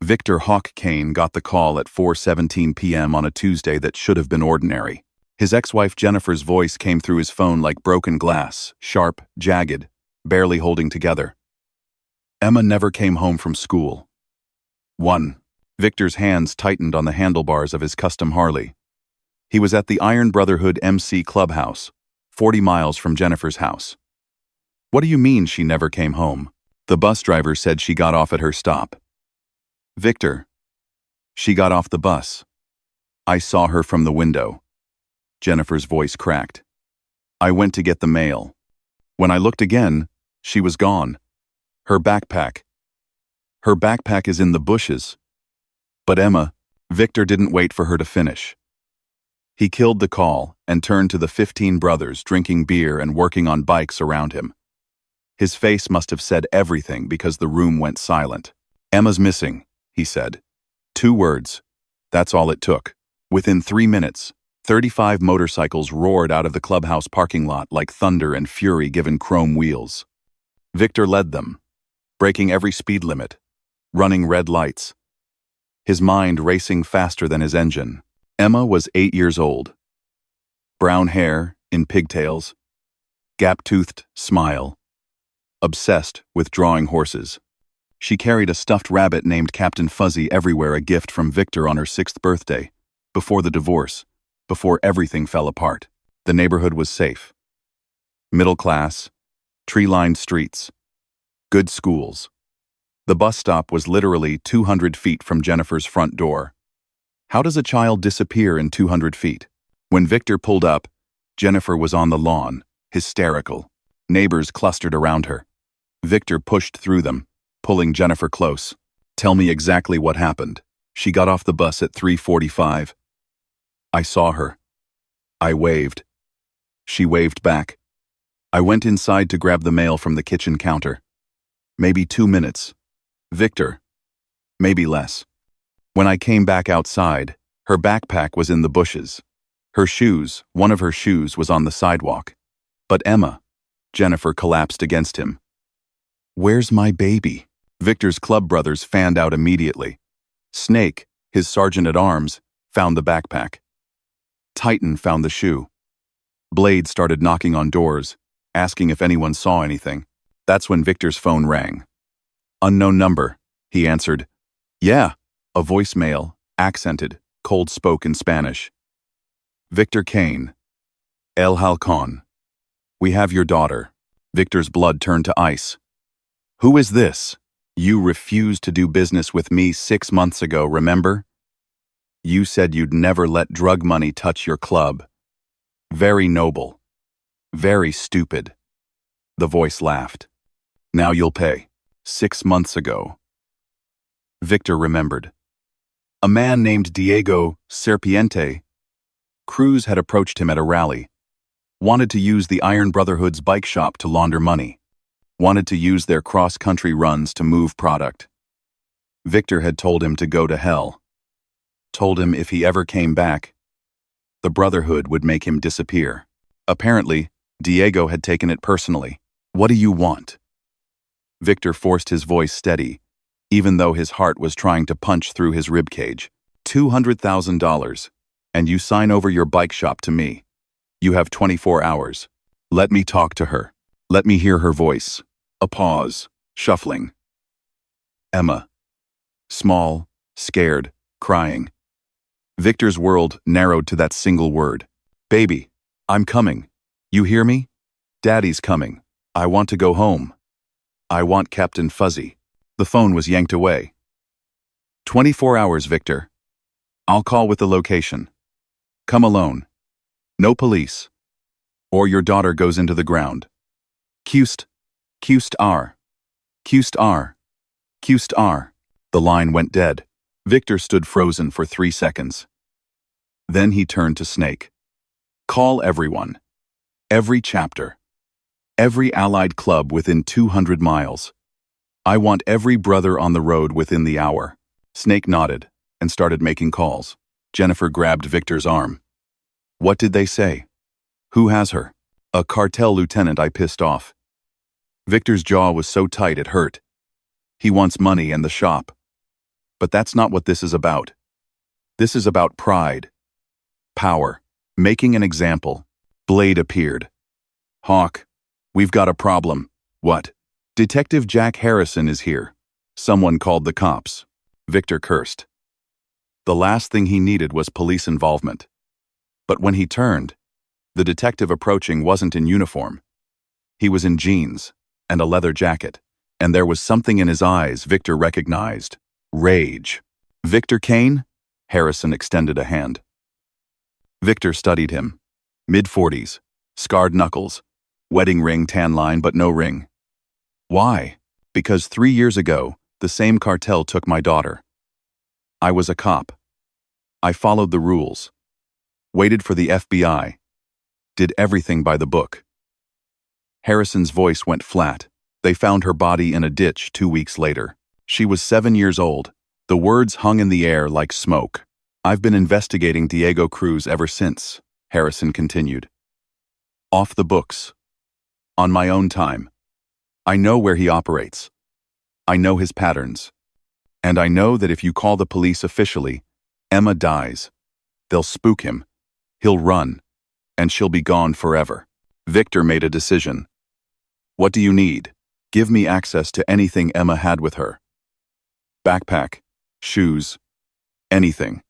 Victor Kane got the call at 4:17 p.m. on a Tuesday that should have been ordinary. His ex-wife Jennifer's voice came through his phone like broken glass, sharp, jagged, barely holding together. Emma never came home from school. 1. Victor's hands tightened on the handlebars of his custom Harley. He was at the Iron Brotherhood MC Clubhouse, 40 miles from Jennifer's house. What do you mean she never came home? The bus driver said she got off at her stop. Victor. She got off the bus. I saw her from the window. Jennifer's voice cracked. I went to get the mail. When I looked again, she was gone. Her backpack is in the bushes. But Emma, Victor didn't wait for her to finish. He killed the call and turned to the 15 brothers drinking beer and working on bikes around him. His face must have said everything because the room went silent. Emma's missing, he said. 2 words. That's all it took. Within 3 minutes, 35 motorcycles roared out of the clubhouse parking lot like thunder and fury given chrome wheels. Victor led them, breaking every speed limit, running red lights, his mind racing faster than his engine. Emma was 8 years old. Brown hair in pigtails, gap-toothed smile, obsessed with drawing horses. She carried a stuffed rabbit named Captain Fuzzy everywhere, a gift from Victor on her 6th birthday, before the divorce, before everything fell apart. The neighborhood was safe. Middle class, tree-lined streets, good schools. The bus stop was literally 200 feet from Jennifer's front door. How does a child disappear in 200 feet? When Victor pulled up, Jennifer was on the lawn, hysterical. Neighbors clustered around her. Victor pushed through them, pulling Jennifer close. Tell me exactly what happened. She got off the bus at 3:45. I saw her. I waved. She waved back. I went inside to grab the mail from the kitchen counter. Maybe 2 minutes. Victor. Maybe less. When I came back outside, her backpack was in the bushes. Her shoes, one of her shoes, was on the sidewalk. But Emma, Jennifer collapsed against him. Where's my baby? Victor's club brothers fanned out immediately. Snake, his sergeant-at-arms, found the backpack. Titan found the shoe. Blade started knocking on doors, asking if anyone saw anything. That's when Victor's phone rang. Unknown number, he answered. Yeah, a voicemail, accented, cold spoke in Spanish. Victor Kane. El Halcon. We have your daughter. Victor's blood turned to ice. Who is this? You refused to do business with me 6 months ago, remember? You said you'd never let drug money touch your club. Very noble. Very stupid. The voice laughed. Now you'll pay. 6 months ago. Victor remembered. A man named Diego Cruz had approached him at a rally. Wanted to use the Iron Brotherhood's bike shop to launder money. Wanted to use their cross-country runs to move product. Victor had told him to go to hell. Told him if he ever came back, the Brotherhood would make him disappear. Apparently, Diego had taken it personally. What do you want? Victor forced his voice steady, even though his heart was trying to punch through his ribcage. $200,000, and you sign over your bike shop to me. You have 24 hours. Let me talk to her. Let me hear her voice. A pause, shuffling. Emma. Small, scared, crying. Victor's world narrowed to that single word. Baby, I'm coming. You hear me? Daddy's coming. I want to go home. I want Captain Fuzzy. The phone was yanked away. 24 hours, Victor. I'll call with the location. Come alone. No police. Or your daughter goes into the ground. Cust R. The line went dead. Victor stood frozen for 3 seconds. Then he turned to Snake. Call everyone. Every chapter. Every allied club within 200 miles. I want every brother on the road within the hour. Snake nodded and started making calls. Jennifer grabbed Victor's arm. What did they say? Who has her? A cartel lieutenant I pissed off. Victor's jaw was so tight it hurt. He wants money and the shop. But that's not what this is about. This is about pride, power, making an example. Blade appeared. Hawk, we've got a problem. What? Detective Jack Harrison is here. Someone called the cops. Victor cursed. The last thing he needed was police involvement. But when he turned, the detective approaching wasn't in uniform. He was in jeans and a leather jacket, and there was something in his eyes Victor recognized. Rage. Victor Kane? Harrison extended a hand. Victor studied him. Mid-40s, scarred knuckles, wedding ring tan line but no ring. Why? Because 3 years ago, the same cartel took my daughter. I was a cop. I followed the rules. Waited for the FBI. Did everything by the book. Harrison's voice went flat. They found her body in a ditch 2 weeks later. She was 7 years old. The words hung in the air like smoke. I've been investigating Diego Cruz ever since, Harrison continued. Off the books. On my own time. I know where he operates. I know his patterns. And I know that if you call the police officially, Emma dies. They'll spook him. He'll run. And she'll be gone forever. Victor made a decision. What do you need? Give me access to anything Emma had with her. Backpack, shoes, anything.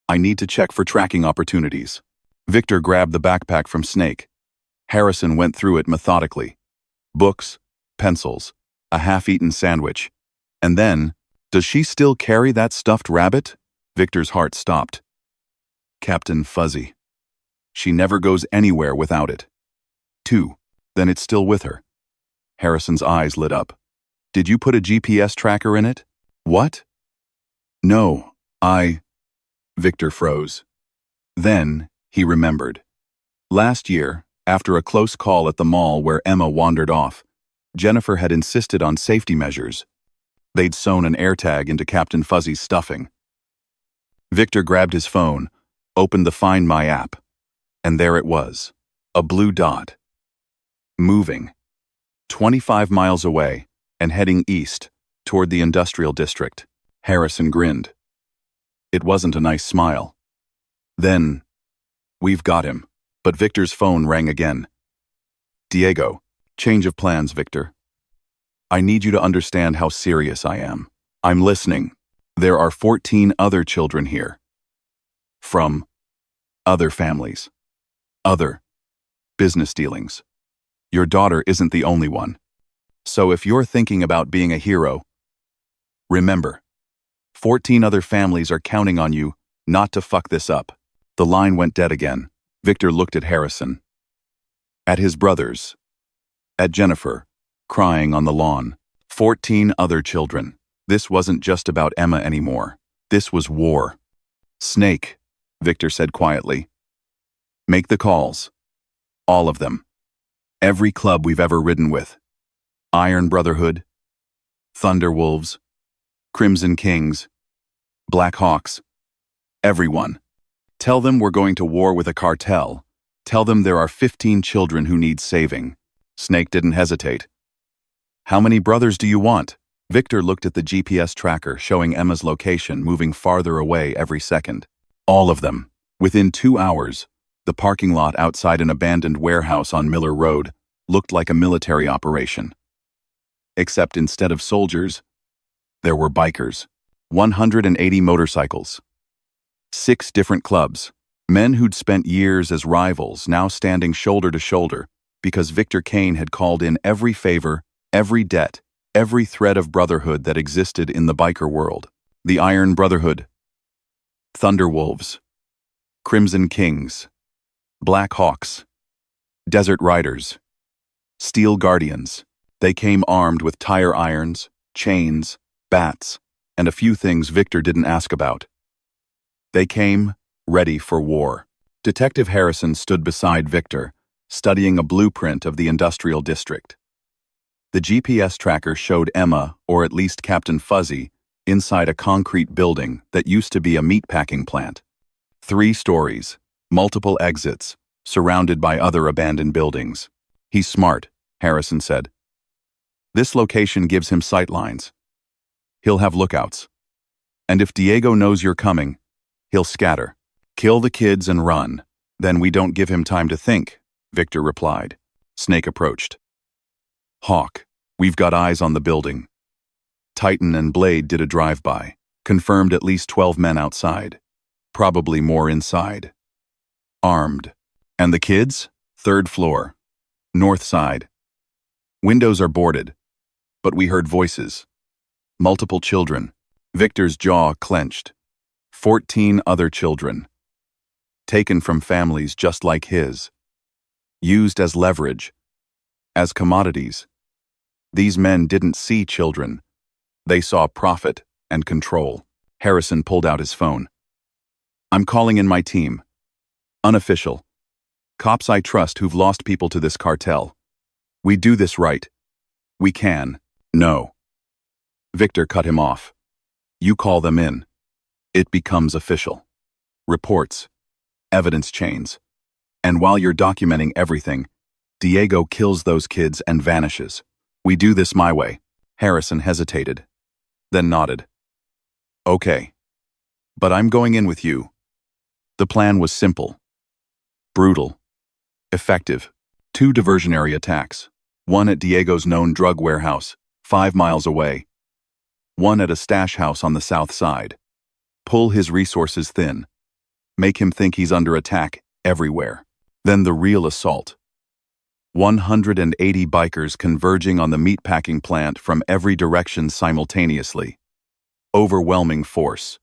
I need to check for tracking opportunities. Victor grabbed the backpack from Snake. Harrison went through it methodically. Books, pencils, a half-eaten sandwich. And then, does she still carry that stuffed rabbit? Victor's heart stopped. Captain Fuzzy. She never goes anywhere without it. 2. Then it's still with her. Harrison's eyes lit up. Did you put a GPS tracker in it? What? No, Victor froze. Then, he remembered. Last year, after a close call at the mall where Emma wandered off, Jennifer had insisted on safety measures. They'd sewn an AirTag into Captain Fuzzy's stuffing. Victor grabbed his phone, opened the Find My app, and there it was, a blue dot. Moving. 25 miles away, and heading east, toward the industrial district. Harrison grinned. It wasn't a nice smile. Then, we've got him. But Victor's phone rang again. Diego, change of plans, Victor. I need you to understand how serious I am. I'm listening. There are 14 other children here. From other families. Other business dealings. Your daughter isn't the only one. So if you're thinking about being a hero, remember, 14 other families are counting on you not to fuck this up. The line went dead again. Victor looked at Harrison. At his brothers. At Jennifer, crying on the lawn. 14 other children. This wasn't just about Emma anymore. This was war. Snake, Victor said quietly. Make the calls. All of them. Every club we've ever ridden with. Iron Brotherhood, Thunder Wolves, Crimson Kings, Black Hawks. Everyone. Tell them we're going to war with a cartel. Tell them there are 15 children who need saving. Snake didn't hesitate. How many brothers do you want? Victor looked at the GPS tracker showing Emma's location moving farther away every second. All of them. Within 2 hours, the parking lot outside an abandoned warehouse on Miller Road looked like a military operation. Except instead of soldiers, there were bikers. 180 motorcycles. 6 different clubs. Men who'd spent years as rivals now standing shoulder to shoulder because Victor Kane had called in every favor, every debt, every thread of brotherhood that existed in the biker world. The Iron Brotherhood, Thunder Wolves, Crimson Kings, Black Hawks, Desert Riders, Steel Guardians. They came armed with tire irons, chains, bats, and a few things Victor didn't ask about. They came, ready for war. Detective Harrison stood beside Victor, studying a blueprint of the industrial district. The GPS tracker showed Emma, or at least Captain Fuzzy, inside a concrete building that used to be a meatpacking plant. 3 stories, multiple exits, surrounded by other abandoned buildings. He's smart, Harrison said. This location gives him sightlines. He'll have lookouts. And if Diego knows you're coming, he'll scatter. Kill the kids and run. Then we don't give him time to think, Victor replied. Snake approached. Hawk, we've got eyes on the building. Titan and Blade did a drive-by, confirmed at least 12 men outside. Probably more inside. Armed. And the kids? Third floor. North side. Windows are boarded. But we heard voices. Multiple children. Victor's jaw clenched. 14 other children. Taken from families just like his. Used as leverage. As commodities. These men didn't see children. They saw profit and control. Harrison pulled out his phone. I'm calling in my team. Unofficial. Cops I trust who've lost people to this cartel. We do this right. We can. No. Victor cut him off. You call them in. It becomes official. Reports. Evidence chains. And while you're documenting everything, Diego kills those kids and vanishes. We do this my way. Harrison hesitated, then nodded. Okay. But I'm going in with you. The plan was simple. Brutal. Effective. 2 diversionary attacks. One at Diego's known drug warehouse, 5 miles away. One at a stash house on the south side. Pull his resources thin. Make him think he's under attack everywhere. Then the real assault. 180 bikers converging on the meatpacking plant from every direction simultaneously. Overwhelming force.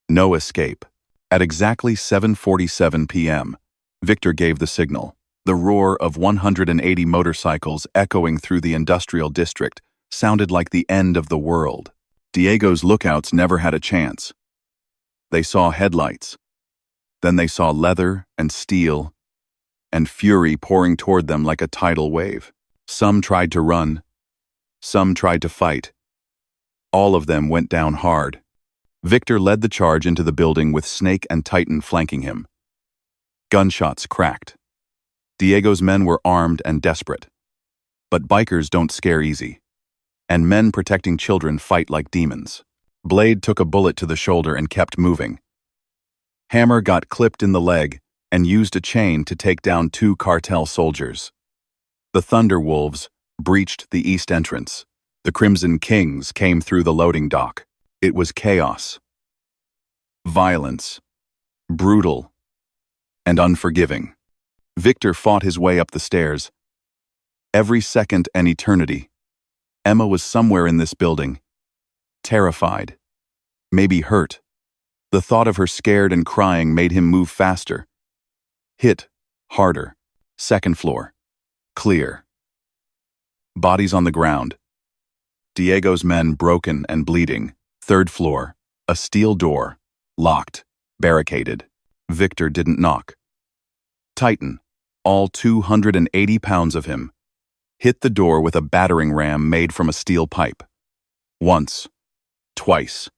No escape. At exactly 7:47 p.m., Victor gave the signal. The roar of 180 motorcycles echoing through the industrial district sounded like the end of the world. Diego's lookouts never had a chance. They saw headlights. Then they saw leather and steel and fury pouring toward them like a tidal wave. Some tried to run. Some tried to fight. All of them went down hard. Victor led the charge into the building with Snake and Titan flanking him. Gunshots cracked. Diego's men were armed and desperate. But bikers don't scare easy. And men protecting children fight like demons. Blade took a bullet to the shoulder and kept moving. Hammer got clipped in the leg and used a chain to take down 2 cartel soldiers. The Thunderwolves breached the east entrance. The Crimson Kings came through the loading dock. It was chaos. Violence. Brutal. And unforgiving. Victor fought his way up the stairs. Every second an eternity. Emma was somewhere in this building. Terrified. Maybe hurt. The thought of her scared and crying made him move faster. Hit. Harder. Second floor. Clear. Bodies on the ground. Diego's men broken and bleeding. Third floor. A steel door. Locked. Barricaded. Victor didn't knock. Titan, all 280 pounds of him, hit the door with a battering ram made from a steel pipe. Once. Twice.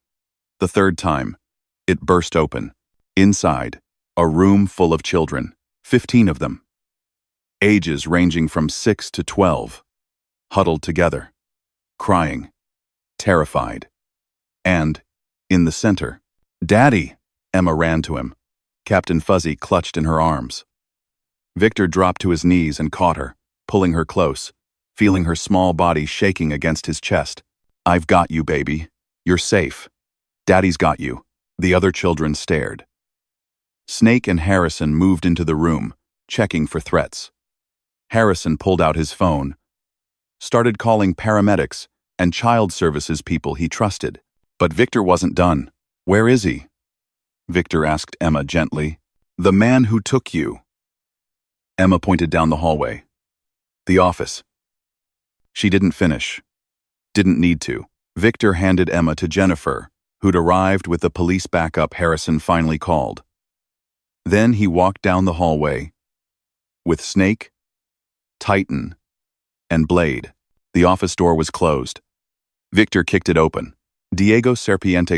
The third time, it burst open. Inside, a room full of children, 15 of them. Ages ranging from 6 to 12, huddled together, crying, terrified. And, in the center, Daddy! Emma ran to him. Captain Fuzzy clutched in her arms. Victor dropped to his knees and caught her, pulling her close, feeling her small body shaking against his chest. I've got you, baby. You're safe. Daddy's got you. The other children stared. Snake and Harrison moved into the room, checking for threats. Harrison pulled out his phone, started calling paramedics and child services people he trusted. But Victor wasn't done. Where is he? Victor asked Emma gently. The man who took you. Emma pointed down the hallway. The office. She didn't finish. Didn't need to. Victor handed Emma to Jennifer, who'd arrived with the police backup Harrison finally called. Then he walked down the hallway with Snake, Titan, and Blade. The office door was closed. Victor kicked it open. Diego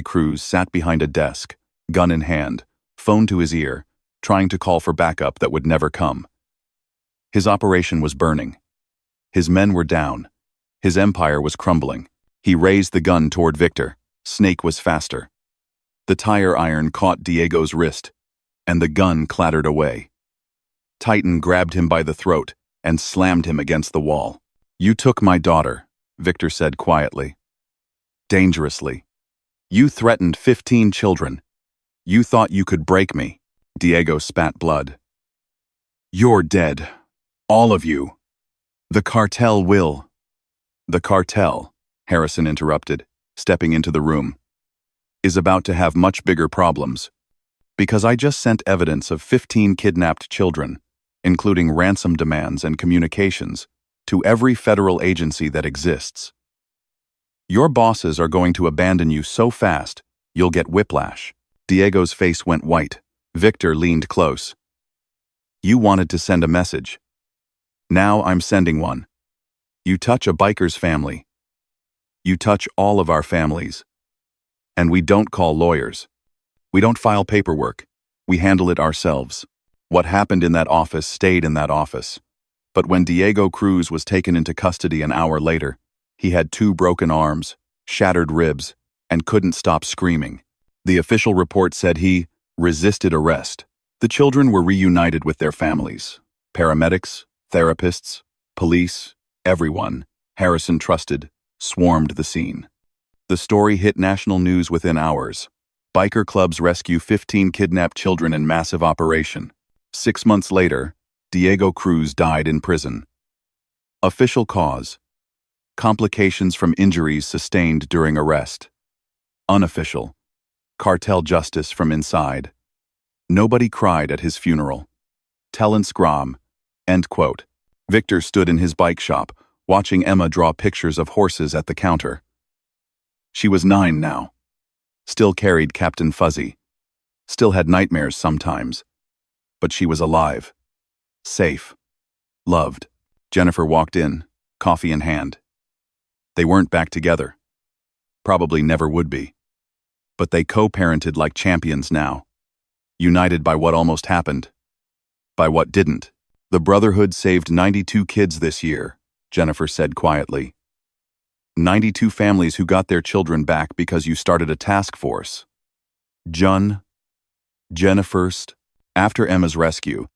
Cruz sat behind a desk, gun in hand, phone to his ear, trying to call for backup that would never come. His operation was burning. His men were down. His empire was crumbling. He raised the gun toward Victor. Snake was faster. The tire iron caught Diego's wrist, and the gun clattered away. Titan grabbed him by the throat and slammed him against the wall. "You took my daughter," Victor said quietly. "Dangerously. You threatened 15 children. You thought you could break me." Diego spat blood. "You're dead. All of you. The cartel will." "The cartel," Harrison interrupted, stepping into the room, "is about to have much bigger problems. Because I just sent evidence of 15 kidnapped children, including ransom demands and communications, to every federal agency that exists. Your bosses are going to abandon you so fast, you'll get whiplash." Diego's face went white. Victor leaned close. "You wanted to send a message. Now I'm sending one. You touch a biker's family. You touch all of our families. And we don't call lawyers. We don't file paperwork. We handle it ourselves. What happened in that office stayed in that office. But when Diego Cruz was taken into custody an hour later, he had 2 broken arms, shattered ribs, and couldn't stop screaming. The official report said he resisted arrest. The children were reunited with their families. Paramedics, therapists, police, everyone Harrison trusted swarmed the scene. The story hit national news within hours. Biker clubs rescue 15 kidnapped children in massive operation. 6 months later, Diego Cruz died in prison. Official cause: complications from injuries sustained during arrest. Unofficial: cartel justice from inside. Nobody cried at his funeral. Talent Scrum. End quote. Victor stood in his bike shop, watching Emma draw pictures of horses at the counter. She was 9 now. Still carried Captain Fuzzy. Still had nightmares sometimes. But she was alive. Safe. Loved. Jennifer walked in, coffee in hand. They weren't back together. Probably never would be. But they co-parented like champions now. United by what almost happened. By what didn't. "The Brotherhood saved 92 kids this year," Jennifer said quietly. 92 families who got their children back because you started a task force. Jennifer's. After Emma's rescue,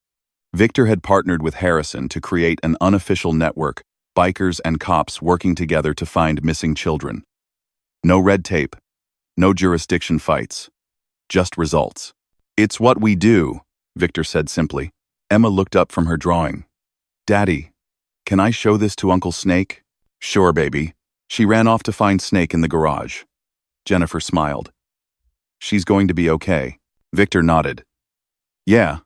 Victor had partnered with Harrison to create an unofficial network, bikers and cops working together to find missing children. No red tape, no jurisdiction fights, just results. "It's what we do," Victor said simply. Emma looked up from her drawing. "Daddy, can I show this to Uncle Snake?" "Sure, baby." She ran off to find Snake in the garage. Jennifer smiled. "She's going to be okay." Victor nodded. "Yeah.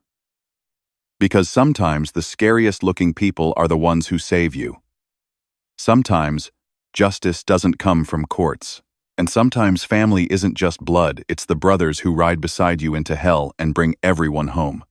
Because sometimes the scariest-looking people are the ones who save you. Sometimes justice doesn't come from courts. And sometimes family isn't just blood, it's the brothers who ride beside you into hell and bring everyone home."